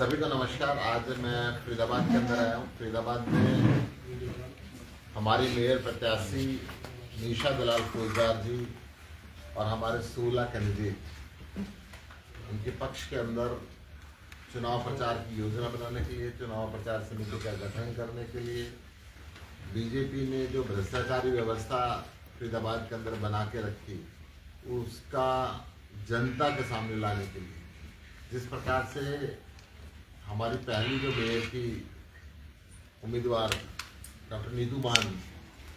सभी को नमस्कार। आज मैं फरीदाबाद के अंदर आया हूँ। फरीदाबाद में हमारी मेयर प्रत्याशी निशा दलाल फौजदार जी और हमारे 16 कैंडिडेट उनके पक्ष के अंदर चुनाव प्रचार की योजना बनाने के लिए, चुनाव प्रचार समिति का गठन करने के लिए, बीजेपी ने जो भ्रष्टाचारी व्यवस्था फरीदाबाद के अंदर बना के रखी उसका जनता के सामने लाने के लिए, जिस प्रकार से हमारी पहली जो मेयर की उम्मीदवार डॉक्टर नीतू मान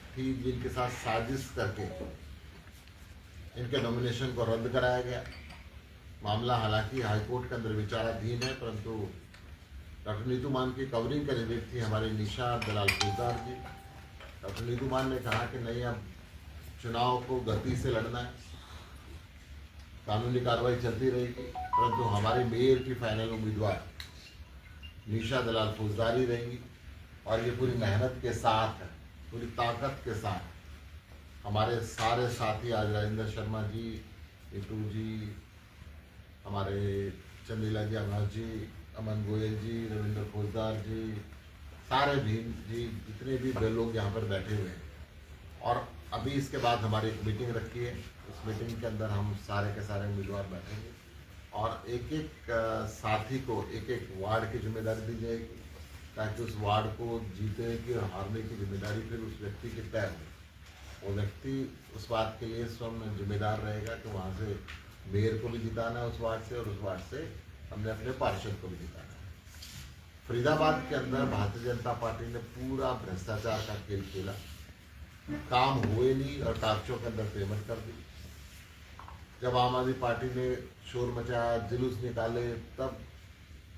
थी, जिनके साथ साजिश करके इनके नॉमिनेशन को रद्द कराया गया। मामला हालांकि हाईकोर्ट के अंदर विचाराधीन है, परंतु डॉक्टर नीतू मान की कवरिंग कैंडिडेट थी हमारी निशा दलाल फौजदार जी। डॉक्टर नीतू मान ने कहा कि नहीं, अब चुनाव को गति से लड़ना है, कानूनी कार्रवाई चलती रहेगी, परंतु हमारी मेयर की फाइनल उम्मीदवार निशा दलाल फौजदारी रहेंगी। और ये पूरी मेहनत के साथ, पूरी ताकत के साथ हमारे सारे साथी, आज राजेंद्र शर्मा जी, नीतू जी, हमारे चंद्रिला जी, अमर जी, अमन गोयल जी, रविंद्र फौजदार जी, सारे भीम जी, जितने भी लोग यहाँ पर बैठे हुए हैं। और अभी इसके बाद हमारी एक मीटिंग रखी है। उस मीटिंग के अंदर हम सारे के सारे उम्मीदवार बैठेंगे और एक एक साथी को एक एक वार्ड की जिम्मेदारी दी जाएगी, ताकि उस वार्ड को जीतने की और हारने की जिम्मेदारी फिर उस व्यक्ति के तय हो। वो व्यक्ति उस बात के लिए स्वयं जिम्मेदार रहेगा कि वहाँ से मेयर को भी जिताना है उस वार्ड से, और उस वार्ड से हमने अपने पार्षद को भी जिताना है। फरीदाबाद के अंदर भारतीय जनता पार्टी ने पूरा भ्रष्टाचार का खेल खेला, काम हुए नहीं और टार्चों के अंदर पेमेंट कर दी। जब आम आदमी पार्टी ने शोर मचाया, जुलूस निकाले, तब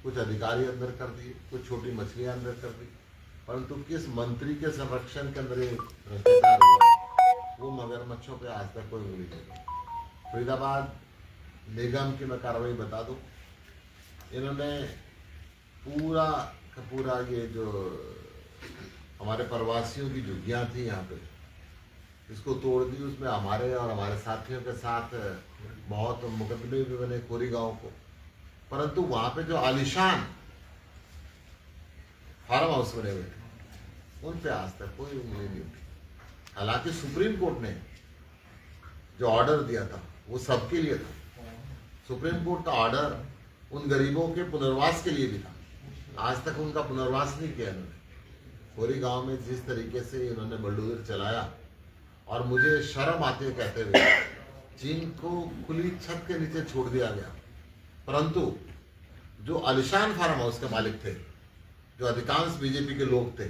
कुछ अधिकारी अंदर कर दिए, कुछ छोटी मछलियां अंदर कर दी, परंतु किस मंत्री के संरक्षण के अंदर ये भ्रष्टाचार हुआ, वो मगरमच्छों पे आज तक कोई उंगली नहीं। फरीदाबाद निगम की मैं कार्रवाई बता दूं, इन्होंने पूरा का पूरा ये जो हमारे प्रवासियों की झुग्गियां थी यहाँ पे, इसको तोड़ दी। उसमें हमारे और हमारे साथियों के साथ बहुत मुकदमे भी बने कोरीगांव को, परंतु वहां पे जो आलिशान फार्म हाउस बने हुए थे उन पे आज तक कोई उंगली नहीं उठी। हालांकि सुप्रीम कोर्ट ने जो ऑर्डर दिया था वो सबके लिए था। सुप्रीम कोर्ट का ऑर्डर उन गरीबों के पुनर्वास के लिए भी था, आज तक उनका पुनर्वास नहीं किया इन्होंने। कोरीगांव में जिस तरीके से इन्होंने बुलडोजर चलाया, और मुझे शर्म आती है कहते हुए, जिनको खुली छत के नीचे छोड़ दिया गया, परंतु जो आलिशान फार्म हाउस के मालिक थे, जो अधिकांश बीजेपी के लोग थे,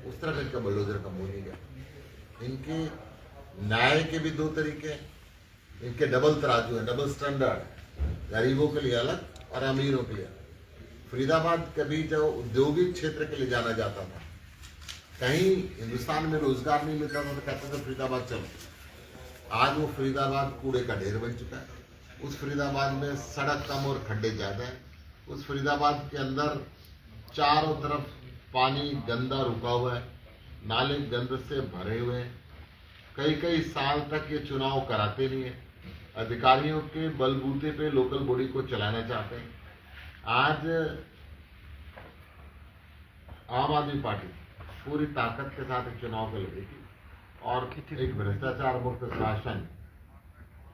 उस तरफ इनका बुलडोजर का मुंह नहीं गया। इनके न्याय के भी दो तरीके, इनके डबल तराजू है, डबल स्टैंडर्ड, गरीबों के लिए अलग और अमीरों के लिए अलग। फरीदाबाद कभी जो औद्योगिक क्षेत्र के लिए जाना जाता था, कहीं हिंदुस्तान में रोजगार नहीं मिलता था तो कहते थे फरीदाबाद चलो। आज वो फरीदाबाद कूड़े का ढेर बन चुका है। उस फरीदाबाद में सड़क कम और खड्डे ज्यादा है। उस फरीदाबाद के अंदर चारों तरफ पानी गंदा रुका हुआ है, नाले गंद से भरे हुए हैं। कई कई साल तक ये चुनाव कराते नहीं है, अधिकारियों के बलबूते पे लोकल बॉडी को चलाना चाहते हैं। आज आम आदमी पार्टी पूरी ताकत के साथ एक चुनाव को लड़ेगी और एक भ्रष्टाचार मुक्त शासन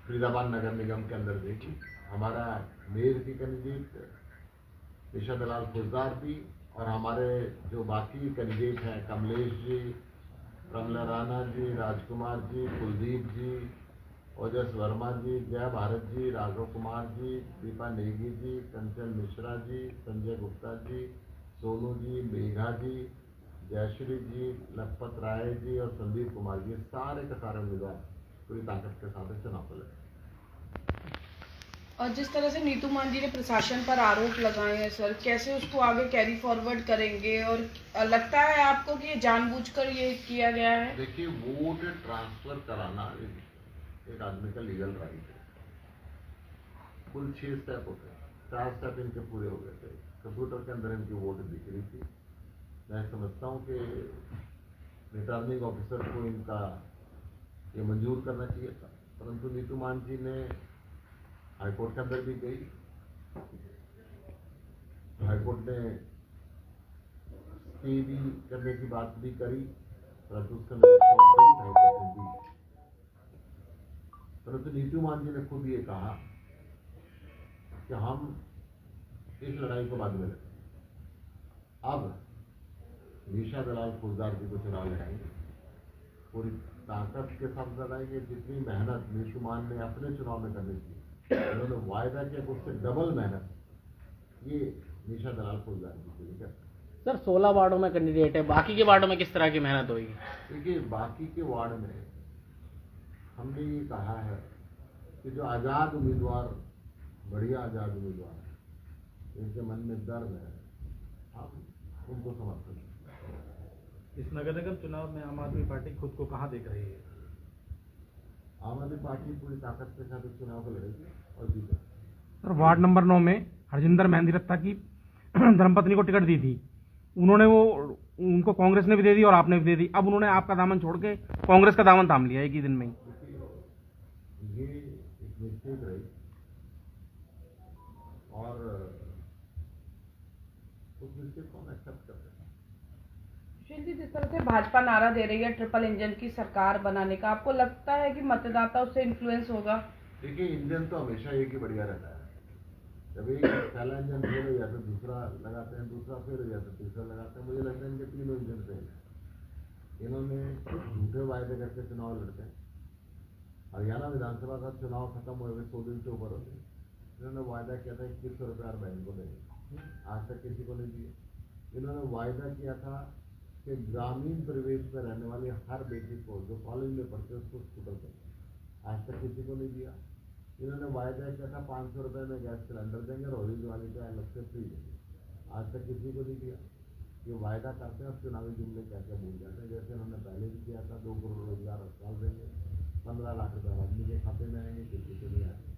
फरीदाबाद नगर निगम के अंदर देगी। हमारा मेयर की कैंडिडेट निशा दलाल फौजदार भी, और हमारे जो बाकी कैंडिडेट हैं, कमलेश जी, कमला राणा जी, राजकुमार जी, कुलदीप जी, ओजस वर्मा जी, जय भारत जी, राघव कुमार जी, दीपा नेगी जी, कंचन मिश्रा जी, संजय गुप्ता जी, सोनू जी, मेघा जी, जयश्री जी, लखपत राय जी और संदीप कुमार जी, सारे के सारे उम्मीदवार पूरी ताकत के साथ चुनाव को लड़े। और जिस तरह से नीतू मान जी ने प्रशासन पर आरोप लगाए हैं सर, कैसे उसको आगे कैरी फॉरवर्ड करेंगे? और लगता है आपको कि ये जानबूझकर ये किया गया है? देखिए, वोट ट्रांसफर कराना एक आदमी का लीगल राइट है। कुल 6 स्टेप होते हैं, 4 स्टेप इनके पूरे हो गए थे। कंप्यूटर के अंदर इनकी वोट दिख रही थी। मैं समझता हूँ कि रिटर्निंग ऑफिसर को इनका ये मंजूर करना चाहिए था, परंतु नीतू मान जी ने हाईकोर्ट के अंदर भी गई, हाईकोर्ट हाईकोर्ट ने स्टे भी करने की बात भी करी, परंतु उसका निरीक्षण दी। परंतु नीतू मान जी ने खुद ये कहा कि हम इस लड़ाई को बाद में लड़ेंगे। अब निशा दलाल फौजदार जी को चुनाव लड़ाएंगे, पूरी ताकत के साथ लड़ाएंगे। जितनी मेहनत नीतू मान ने अपने चुनाव में करनी थी, उन्होंने वायदा किया कि उससे डबल मेहनत ये निशा दलाल फौजदार जी को लेकर। सर 16 वार्डों में कैंडिडेट है, बाकी के वार्डों में किस तरह की मेहनत होगी? देखिए, बाकी के वार्ड में हमने ये कहा है कि जो आज़ाद उम्मीदवार, बढ़िया आज़ाद उम्मीदवार है, जिनके मन में दर्द है, हम उनको समर्थन दें। इस नगर निगम चुनाव में आम आदमी पार्टी खुद को कहाँ देख रही है? आम आदमी पार्टी पूरी ताकत के साथ इस चुनाव को लड़ेगी और जीतेगी। सर वार्ड नंबर 9 में हरजिंदर मेहंदी रत्ता की धर्मपत्नी को टिकट दी थी, उन्होंने उनको कांग्रेस ने भी दे दी और आपने भी दे दी। अब उन्होंने आपका दामन छोड़ के कांग्रेस का दामन थाम लिया एक ही दिन में ही। ये एक मिस्टेक रही और उस मिस्टेक को हम एक्सेप्ट करते हैं। सुशील जी, जिस तरह से भाजपा नारा दे रही है ट्रिपल इंजन की सरकार बनाने का, आपको लगता है कि मतदाता उससे इन्फ्लुएंस होगा? देखिए, इंजन तो हमेशा एक ही बढ़िया रहता है। जब एक पहला इंजन फेल हो जाता है, दूसरा लगाते हैं, दूसरा फेल हो जाता है, तीसरा लगाते हैं। मुझे लगता है इनके तीनों इंजन फेल है। इन्होंने झूठे वायदे करके चुनाव लड़ते हैं। हरियाणा विधानसभा का चुनाव खत्म हुए 100 दिन से ऊपर हो गए, इन्होंने वायदा किया था 2100 रुपये हर बहन को देंगे, आज तक किसी को नहीं दिए। इन्होंने वायदा किया था कि ग्रामीण परिवेश में रहने वाली हर बेटी को जो कॉलेज में पढ़ते उसको स्कूटर देंगे, आज तक किसी को नहीं दिया। इन्होंने वायदा किया था 500 रुपये में गैस सिलेंडर देंगे और होली दिवाली का अलग से फ्री देंगे, आज तक किसी को नहीं दिया। ये वायदा करते हैं और चुनावी जुमले क्या क्या भूल जाते हैं। जैसे उन्होंने पहले भी किया था 2 करोड़ रोजगार अस्पताल देंगे, 15 लाख रुपये आदमी के खाते में आएंगे, किसी को नहीं आएंगे।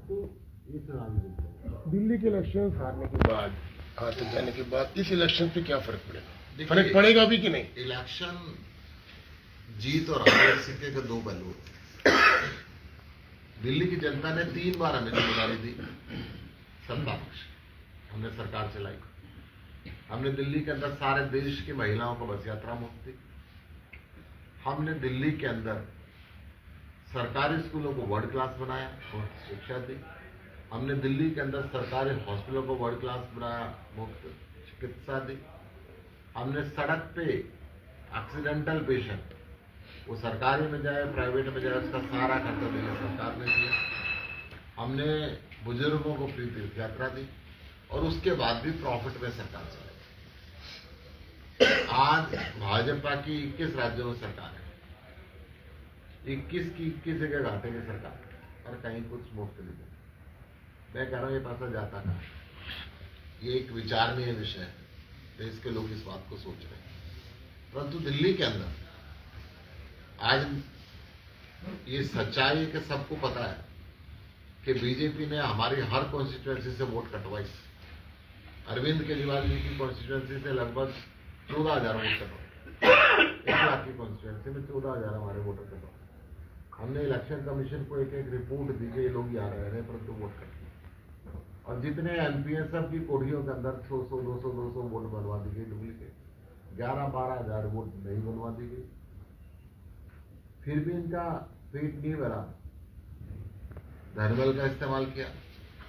तो ये चुनावी जुमले। दिल्ली के इलेक्शन हारने के बाद, हाथ जाने के बाद इस इलेक्शन से क्या फर्क पड़ेगा? फर्क पड़ेगा भी कि नहीं? इलेक्शन जीत और हार सिक्के के दो पहलू। दिल्ली की जनता ने 3 बार हमें जिम्मेदारी दी, सत्ता पक्ष, हमने सरकार चलाई। हमने दिल्ली के अंदर सारे देश की महिलाओं को बस यात्रा मुक्त दी। हमने दिल्ली के अंदर सरकारी स्कूलों को वर्ल्ड क्लास बनाया और शिक्षा दी। हमने दिल्ली के अंदर सरकारी हॉस्पिटलों को वर्ल्ड क्लास बनाया, मुफ्त चिकित्सा दी। हमने सड़क पे एक्सीडेंटल पेशेंट, वो सरकारी में जाए प्राइवेट में जाए, उसका सारा खर्चा दिल्ली सरकार ने दिया। हमने बुजुर्गों को फ्री तीर्थ यात्रा दी और उसके बाद भी प्रॉफिट में सरकार चलाई। आज भाजपा की 21 राज्यों में सरकार है, 21 की 21 जगह घाटे की सरकार और कहीं कुछ मुफ्त नहीं है। मैं कह रहा हूं ये पैसा जाता कहां? ये एक विचारणीय विषय है, देश के लोग इस बात को सोच रहे हैं। परंतु दिल्ली के अंदर आज ये सच्चाई है कि सबको पता है कि बीजेपी ने हमारी हर कॉन्स्टिट्यूएंसी से वोट कटवाई। अरविंद केजरीवाल जी की कॉन्स्टिट्यूएंसी से लगभग 14,000 वोट कटवाए। 1 लाख की कॉन्स्टिट्यूएंसी में 14,000 हमारे वोटर कटवाए। हमने इलेक्शन कमीशन को एक रिपोर्ट दी कि ये लोग यहाँ रह रहे हैं परंतु वोट कटवाए। और जितने एमपी हैं सबकी कोठियों के अंदर 100, 200 वोट बनवा दी गई डुप्लीकेट। 11-12 हज़ार वोट नहीं बनवा दी गई। फिर भी इनका पेट नहीं भरा। धनबल का इस्तेमाल किया,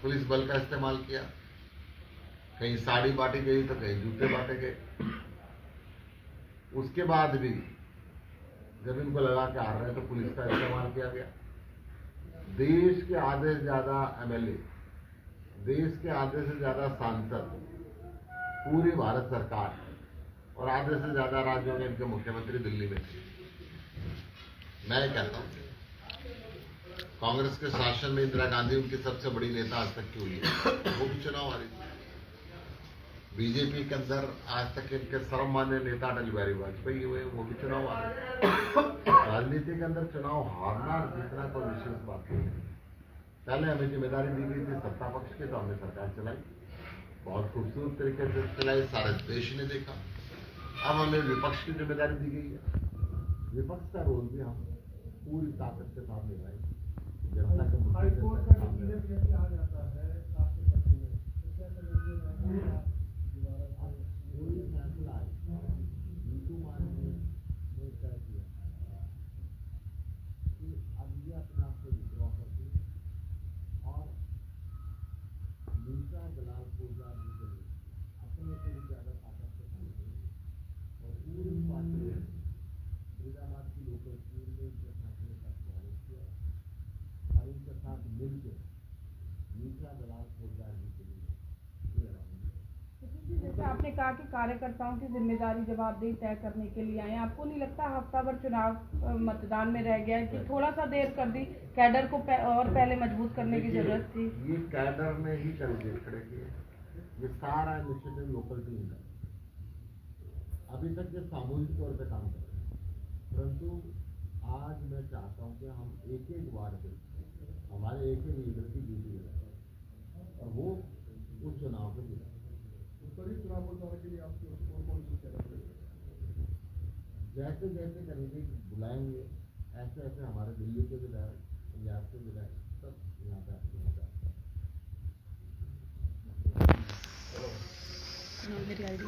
पुलिस बल का इस्तेमाल किया, कहीं साड़ी बांटी गई तो कहीं जूते बांटे गए। उसके बाद भी जब इनको लगा के आ रहे हैं तो पुलिस का इस्तेमाल किया गया। देश के आधे से ज्यादा एमएलए, देश के आधे से ज्यादा सांसद, पूरी भारत सरकार और आधे से ज्यादा राज्यों में इनके मुख्यमंत्री दिल्ली में थे। मैं कहता हूं कांग्रेस के शासन में इंदिरा गांधी उनकी सबसे बड़ी नेता आज तक की हुई है, वो भी चुनाव हारी थी। बीजेपी के अंदर आज तक इनके सर्वमान्य नेता अटल बिहारी वाजपेयी हुए, वो भी चुनाव हारे। राजनीति के अंदर चुनाव हारना जीतना कोई विशेष बात नहीं है। पहले हमें जिम्मेदारी दी गई थी सत्ता पक्ष की, तो हमने सरकार चलाई, बहुत खूबसूरत तरीके से चलाई, सारे देश ने देखा। अब हमें विपक्ष की जिम्मेदारी दी गई है, विपक्ष का रोल भी हम पूरी ताकत के साथ निभाएंगे। जनता के मुद्दे आपने कहा कि कार्यकर्ताओं की जिम्मेदारी जवाबदेही तय करने के लिए आए हैं। आपको नहीं लगता हफ्ता भर चुनाव मतदान में रह गया है कि थोड़ा सा देर कर दी, कैडर को और पहले मजबूत करने की जरूरत थी? ये कैडर ने ही कैंडिडेट खड़े किए, ये सारा इनिशिएटिव लोकल टीम का अभी तक ये सामूहिक तौर पे काम कर रहे हैं, परंतु आज मैं चाहता हूँ कि हम एक एक वार्ड पे हमारे एक एक लीडर की ड्यूटी है और वो उस चुनाव पे मिला। चुनाव प्रचार के लिए आपकी कौन सी जैसे जैसे कैंडिडेट बुलाएंगे ऐसे ऐसे हमारे दिल्ली के विधायक, पंजाब के विधायक सब यहाँ पे आपके मेरी आईडी